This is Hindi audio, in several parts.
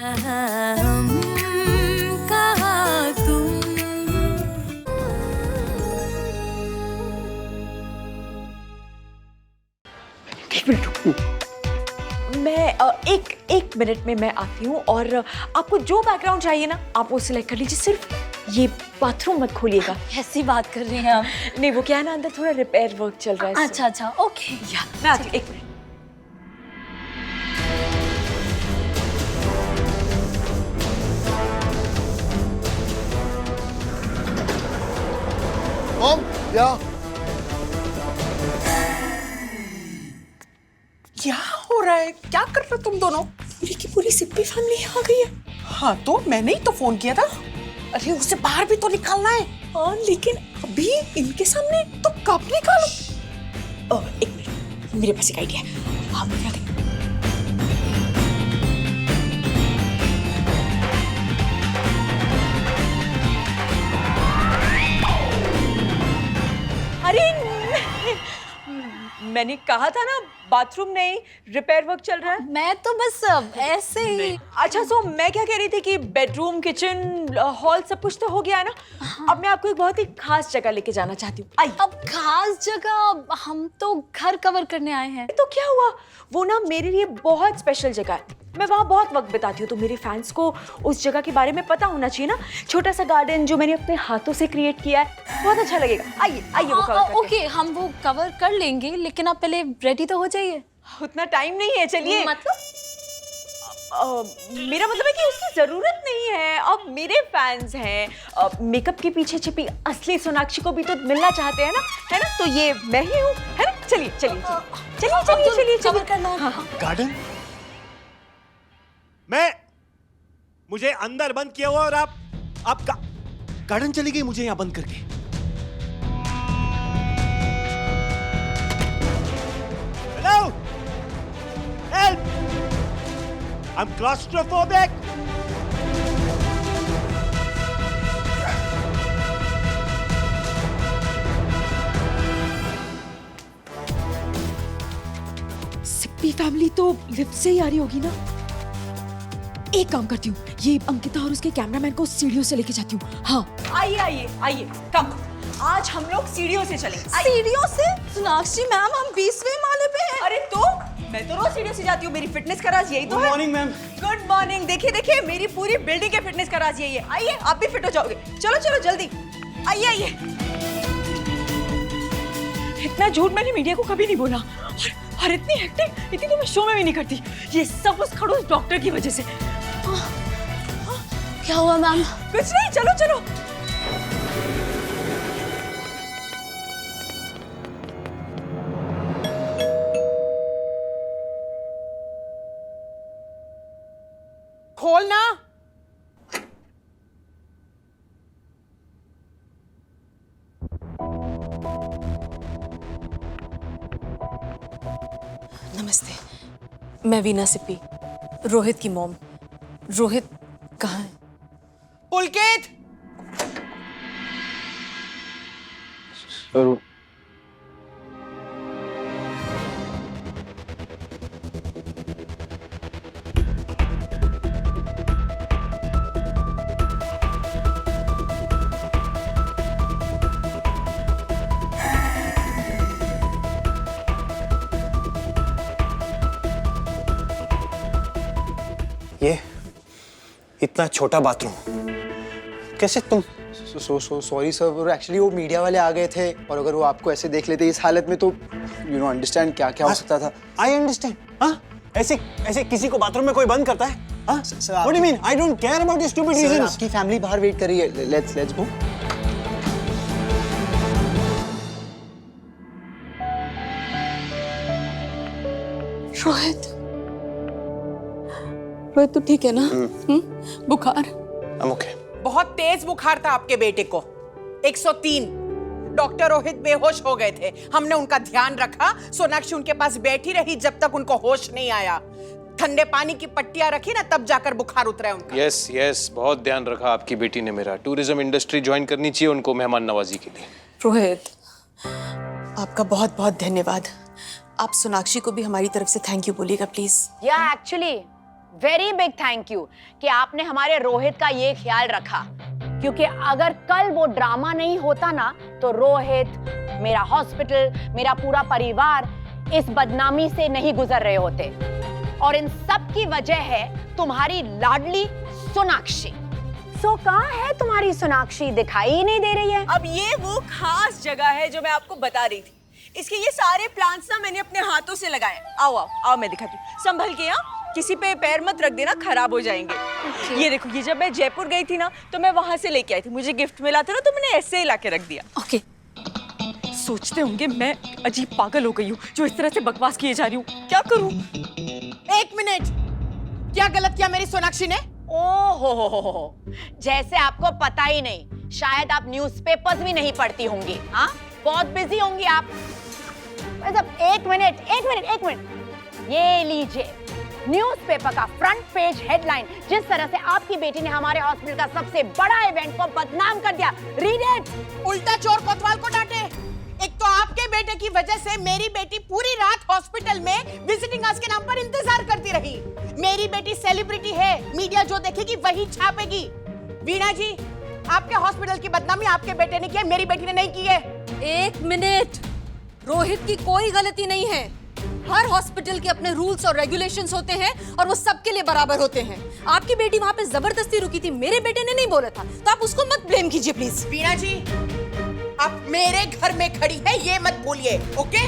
हम कहाँ तुम। एक मिनट रुको, मैं एक मिनट में मैं आती हूँ और आपको जो बैकग्राउंड चाहिए ना आप वो सिलेक्ट कर लीजिए, सिर्फ ये बाथरूम मत खोलिएगा। कैसी बात कर रही हैं आप? नहीं वो क्या है ना, अंदर थोड़ा रिपेयर वर्क चल रहा है। अच्छा अच्छा, ओके। या मैं आती हूँ, एक मिनट। मॉम, या क्या हो रहा है? क्या कर रहे हो तुम दोनों? पूरी की पूरी सिप्पी फैमिली आ गई है। हाँ तो मैंने ही तो फोन किया था। अरे उसे बाहर भी तो निकालना है। हाँ लेकिन अभी इनके सामने तो कब निकालो? एक मिनट, मेरे पास एक आइडिया है। आप क्या करें? अरे मैंने कहा था ना बाथरूम नहीं, रिपेयर वर्क चल रहा है। मैं तो बस ऐसे ही। अच्छा सो मैं क्या कह रही थी कि बेडरूम, किचन, हॉल सब कुछ तो हो गया है ना। अब मैं आपको एक बहुत ही खास जगह लेके जाना चाहती हूँ। आइए। अब खास जगह? हम तो घर कवर करने आए हैं। तो क्या हुआ, वो ना मेरे लिए बहुत स्पेशल जगह है। मैं वहाँ बहुत वक्त बिताती हूँ, तो मेरे फैंस को उस जगह के बारे में पता होना चाहिए ना। छोटा सा गार्डन जो मैंने अपने हाथों से क्रिएट किया है, बहुत अच्छा लगेगा। आइए आइए वो कवर करते हैं। ओके, हम वो कवर कर लेंगे, लेकिन आप पहले रेडी तो हो जाइए। उतना टाइम नहीं है, चलिए। मतलब मेरा मतलब है कि उसकी जरूरत नहीं है। अब मेरे फैंस हैं, मेकअप के पीछे छिपी असली सोनाक्षी को भी तो मिलना चाहते हैं ना, है ना? तो ये मैं ही हूँ, है ना? चलिए चलिए चलिए चलिए चलिए कवर करना है। हाँ। गार्डन? मुझे अंदर बंद किया हुआ और आप गार्डन चली गई मुझे यहाँ बंद करके। Hello, help, I am claustrophobic. Sippy family तो लिफ्ट से ही आ रही होगी ना। एक काम करती हूँ, ये अंकिता और उसके कैमरामैन को सीढ़ियों से लेके जाती हूँ। हाँ आइए आइए आइए, कम। आज हम लोग सीढ़ियों से चलेंगे। सीढ़ियों से? सोनाक्षी मैम, हम 20वें माले पे हैं। अरे तो मैं तो रोज सीढ़ियों से जाती हूँ, मेरी फिटनेस का राज यही तो है। Good morning ma'am. Good morning. देखिए देखिए, मेरी पूरी बिल्डिंग के फिटनेस का राज यही है। आइए, आप भी फिट हो जाओगे। चलो चलो जल्दी आइए आइए। इतना झूठ मैंने मीडिया को कभी नहीं बोला, और इतनी एक्टिंग इतनी तो मैं शो में भी नहीं करती। ये सब उस खड़ूस डॉक्टर की वजह से। क्या हुआ मैम? कुछ नहीं, चलो चलो। खोलना। नमस्ते, मैं वीना सिप्पी, रोहित की मॉम। रोहित कहाँ है? पुलकित, ये इतना छोटा बाथरूम कैसे तुम? सॉरी सर, एक्चुअली वो मीडिया वाले आ गए थे और अगर वो आपको ऐसे देख लेते इस हालत में तो यू नो अंडरस्टैंड क्या क्या हो सकता था। I understand. हाँ, ऐसे ऐसे किसी को बाथरूम में कोई बंद करता है? हाँ, what do you mean? I don't care about your stupid sir, reasons. आपकी फैमिली बाहर वेट कर रही है। Let's go. रोहित, रोहित तू ठीक है ना? बुखार? I am okay. बहुत तेज बुखार था आपके बेटे को, 103। डॉक्टर रोहित बेहोश हो गए थे। हमने उनका ध्यान रखा। सोनाक्षी उनके पास बैठी रही जब तक उनको होश नहीं आया। ठंडे पानी की पट्टियां रखी ना, तब जाकर बुखार उतरा उनका। यस यस, बहुत ध्यान रखा आपकी बेटी ने मेरा। टूरिज्म इंडस्ट्री ज्वाइन करनी चाहिए उनको मेहमान नवाजी के लिए। रोहित, आपका बहुत बहुत धन्यवाद। आप सोनाक्षी को भी हमारी तरफ से थैंक यू बोलिएगा प्लीज। या actually very big thank you कि आपने हमारे रोहित का ये ख्याल रखा, क्योंकि अगर कल वो ड्रामा नहीं होता ना तो रोहित, मेरा हॉस्पिटल, मेरा पूरा परिवार इस बदनामी से नहीं गुजर रहे होते। और इन सब की वजह है तुम्हारी लाडली सोनाक्षी। सो कहाँ है तुम्हारी सोनाक्षी? दिखाई ही नहीं दे रही है। अब ये वो खास जगह है जो मैं आपको बता रही थी। इसके ये सारे प्लांट्स ना मैंने अपने हाथों से लगाए। आओ आओ आओ, मैं दिखाती हूँ। संभल के, यहाँ किसी पे पैर मत रख देना, खराब हो जाएंगे। ये देखो, ये जब मैं जयपुर गई थी ना तो मैं वहां से लेके आई थी। मुझे गिफ्ट मिला था ना तो मैंने ऐसे ही लाके रख दिया। ओके। सोचते होंगे मैं अजीब पागल हो गई हूँ जो इस तरह से बकवास किए जा रही हूँ। क्या करूँ? 1 मिनट, क्या गलत किया मेरी सोनाक्षी ने? हो, जैसे आपको पता ही नहीं। शायद आप न्यूज़पेपर्स भी नहीं पढ़ती होंगी। हाँ, बहुत बिजी होंगी आप। मतलब एक मिनट, ये लीजिए न्यूज़पेपर का फ्रंट पेज हेडलाइन। जिस तरह से आपकी बेटी ने हमारे हॉस्पिटल का सबसे बड़ा इवेंट को बदनाम कर दिया। Read it. उल्टा चोर कोतवाल को डांटे। एक तो आपके बेटे की वजह से मेरी बेटी पूरी रात हॉस्पिटल में विजिटिंग आवर्स के नाम पर इंतजार करती रही। मेरी बेटी सेलिब्रिटी है, मीडिया जो देखेगी वही छापेगी। वीणा जी, आपके हॉस्पिटल की बदनामी आपके बेटे ने की है, मेरी बेटी ने नहीं की है। 1 मिनट, रोहित की कोई गलती नहीं है। हर हॉस्पिटल के अपने रूल्स और रेगुलेशंस होते हैं और वो सबके लिए बराबर होते हैं। आपकी बेटी वहां पे जबरदस्ती रुकी थी, मेरे बेटे ने नहीं बोला था, तो आप उसको मत ब्लेम कीजिए प्लीज। वीणा जी, आप मेरे घर में खड़ी है ये मत बोलिए, ओके?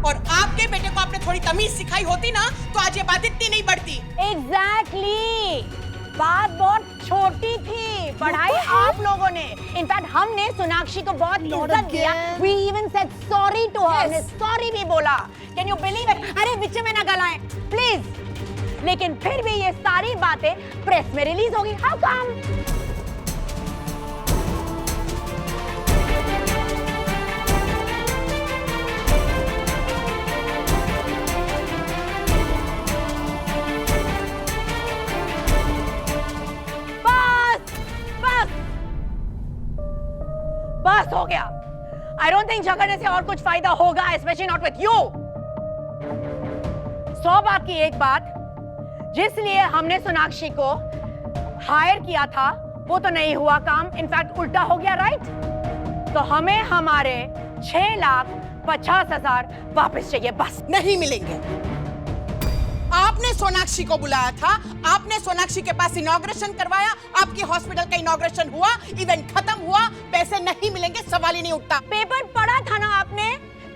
और आपके बेटे को आपने थोड़ी तमीज सिखाई होती ना तो आज ये बात इतनी नहीं बढ़ती। एग्जैक्टली, बात बहुत छोटी थी, पढ़ाई आप लोगों ने। इनफैक्ट हमने सोनाक्षी को बहुत इज्जत दिया। We even said sorry to her. हमने सॉरी भी बोला। Can you believe it? अरे बीच में ना गलाएं, प्लीज। लेकिन फिर भी ये सारी बातें प्रेस में रिलीज होगी। How come? बस हो गया। I don't think झगड़ने से और कुछ फायदा होगा, especially not with you। 100 बात की एक बात, जिस लिए हमने सोनाक्षी को हायर किया था वो तो नहीं हुआ काम, इनफैक्ट उल्टा हो गया, राइट? तो हमें हमारे 6,50,000 वापस चाहिए, बस। नहीं मिलेंगे। आपने सोनाक्षी को बुलाया था, आपने सोनाक्षी के पास इनॉग्रेशन करवाया, आपके हॉस्पिटल का इनॉग्रेशन हुआ, इवेंट खत्म हुआ, पैसे नहीं मिलेंगे, सवाल ही नहीं उठता। पेपर पढ़ा था ना आपने,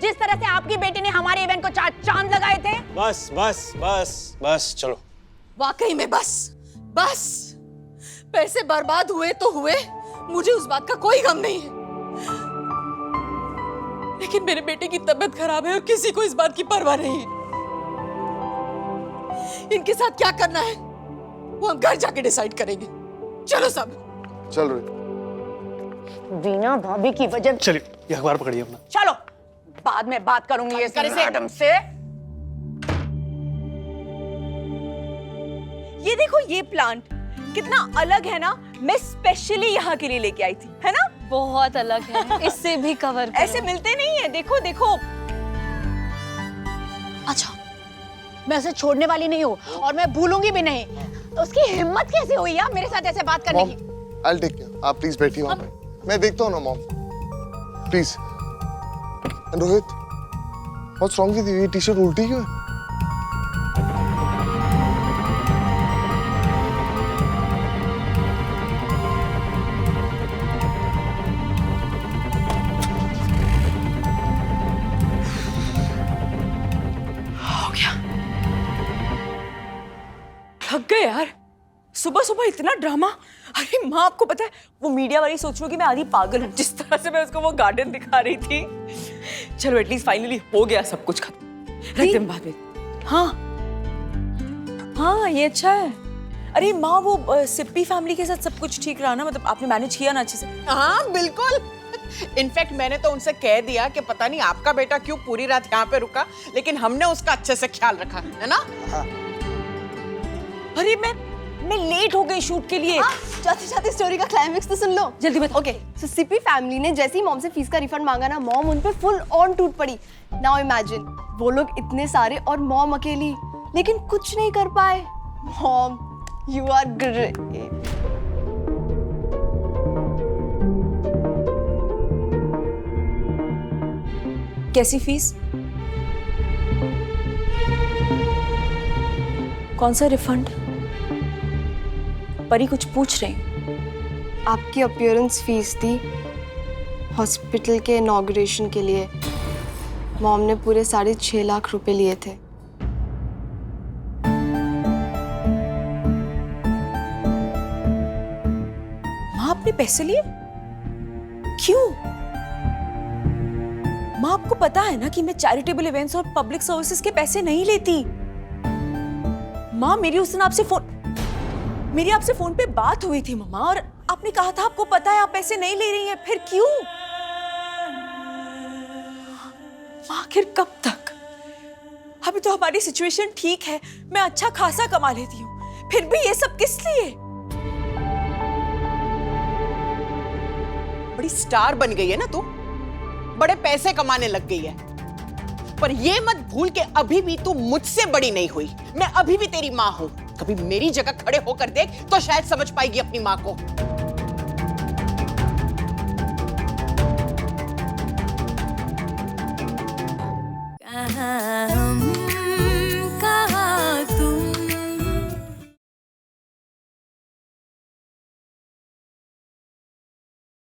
जिस तरह से आपकी बेटी ने हमारे इवेंट को चांद लगाए थे। बस बस बस बस, चलो। वाकई में बस, पैसे बर्बाद हुए तो हुए, मुझे उस बात का कोई गम नहीं है। लेकिन मेरे बेटे की तबीयत खराब है और किसी को इस बात की परवाह नहीं है। इनके साथ क्या करना है वो हम घर जाके डिसाइड करेंगे। चलो सब। चल रही। वीणा भाभी की वजह। चलिए, ये अखबार पकड़िए अपना। चलो, बाद में बात करूंगी इस मैडम से। ये देखो, ये प्लांट कितना अलग है ना। मैं स्पेशली यहाँ के लिए लेके आई थी, है ना? बहुत अलग है, इससे भी कवर करो। ऐसे मिलते नहीं है। देखो देखो। अच्छा, मैं उसे छोड़ने वाली नहीं हूँ और मैं भूलूंगी भी नहीं। तो उसकी हिम्मत कैसे हुई यार मेरे साथ ऐसे बात करने की? I'll take care. आप प्लीज बैठिए वहाँ पे, मैं देखता हूँ ना mom, please. Rohit, what's wrong with you? ये टी-शर्ट उल्टी क्यों है? थक गए यार, सुबह सुबह इतना ड्रामा। अरे माँ, आपको पता है वो मीडिया वाली सोच रही कि मैं आधी पागल हूँ, जिस तरह से मैं उसको वो गार्डन दिखा रही थी। चलो, एटलीस्ट फाइनली हो गया सब कुछ खत्म। रख दे बाद में। हाँ हाँ, ये अच्छा है। अरे माँ, वो सिप्पी फैमिली के साथ सब कुछ ठीक रहा ना? मतलब आपने मैनेज किया ना अच्छे से? हाँ बिल्कुल। इनफैक्ट मैंने तो उनसे कह दिया कि पता नहीं आपका बेटा क्यों पूरी रात यहाँ पे रुका, लेकिन हमने उसका अच्छे से ख्याल रखा, है ना? अरे मैं लेट हो गई शूट के लिए। जाते जाते स्टोरी का क्लाइमेक्स तो सुन लो। जल्दी बता। ओके, सो सिप्पी फैमिली ने जैसे ही मॉम से फीस का रिफंड मांगा ना, मॉम उन पे फुल ऑन टूट पड़ी। नाउ इमेजिन, वो लोग इतने सारे और मॉम अकेली। लेकिन कुछ नहीं कर पाए। Mom, you are great. कैसी फीस? कौन सा रिफंड? परी कुछ पूछ रहे हैं। आपकी अपीयरेंस फीस थी हॉस्पिटल के इनॉग्रेशन के लिए। मॉम ने पूरे 6.5 लाख रुपए लिए थे। माँ आपने पैसे लिए? क्यों? माँ आपको पता है ना कि मैं चैरिटेबल इवेंट्स और पब्लिक सर्विसेज के पैसे नहीं लेती। माँ मेरी उस दिन आपसे फोन पे बात हुई थी मम्मा, और आपने कहा था आपको पता है आप पैसे नहीं ले रही हैं, फिर क्यों? माँ आखिर कब तक? अभी तो हमारी सिचुएशन ठीक है, मैं अच्छा खासा कमा लेती हूँ, फिर भी ये सब किस लिए? बड़ी स्टार बन गई है ना तू, बड़े पैसे कमाने लग गई है, पर ये मत भूल के अभी भी तू मुझसे बड़ी नहीं हुई। मैं अभी भी तेरी माँ हूं। कभी मेरी जगह खड़े होकर देख तो शायद समझ पाएगी अपनी माँ को। कहाँ